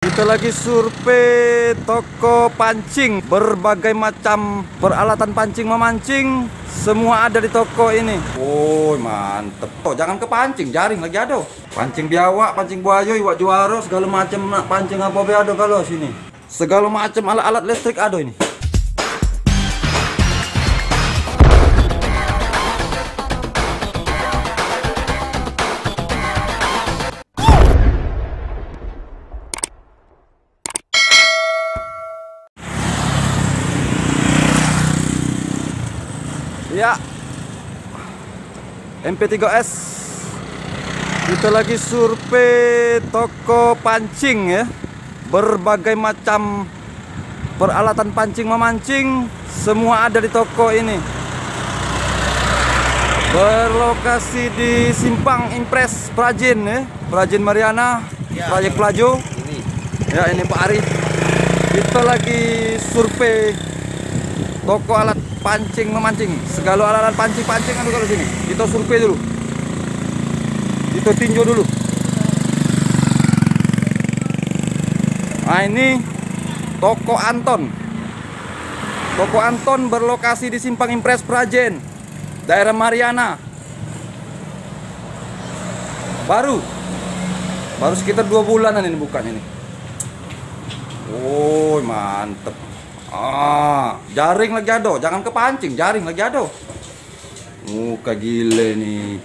Kita lagi survei toko pancing, berbagai macam peralatan pancing memancing, semua ada di toko ini. Oh, mantep. Oh, jangan kepancing, jaring lagi ada. Pancing biawak, pancing buaya, iwak juara, segala macam nak pancing apa be ada kalau sini. Segala macam alat-alat listrik ada ini. Ya, MP3S. Kita lagi survei toko pancing ya. Berbagai macam peralatan pancing memancing, semua ada di toko ini. Berlokasi di Simpang Impres Prajen ya. Prajen Mariana, Proyek Pelaju. Ya, ini Pak Ari. Kita lagi survei toko alat pancing memancing, segala alat pancing ada kalau sini. Kita survei dulu, kita tinjau dulu. Nah, ini toko Anton. Toko Anton berlokasi di Simpang Impres Prajen, daerah Mariana. Baru sekitar 2 bulanan ini bukan ini. Oh, mantep. Jaring lagi ada, jangan kepancing, jaring lagi ada. Muka gile nih.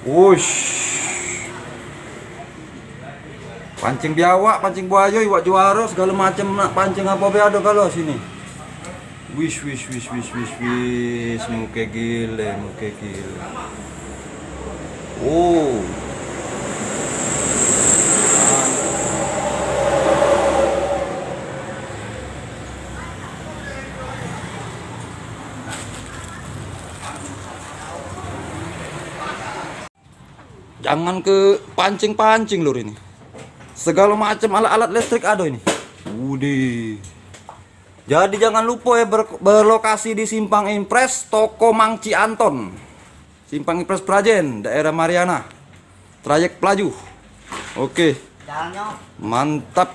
Wush. Pancing biawak, pancing buaya, iwak juara, segala macam nak pancing apa be ada kalau sini. Wish. Muka gile. Oh. Jangan ke pancing lur ini. Segala macam alat-alat listrik ada ini. Udih. Jadi jangan lupa ya, berlokasi di Simpang Impres, toko Mangci Anton. Simpang Impres Prajen, daerah Mariana. Trayek Pelaju. Oke. Mantap.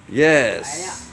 Yes.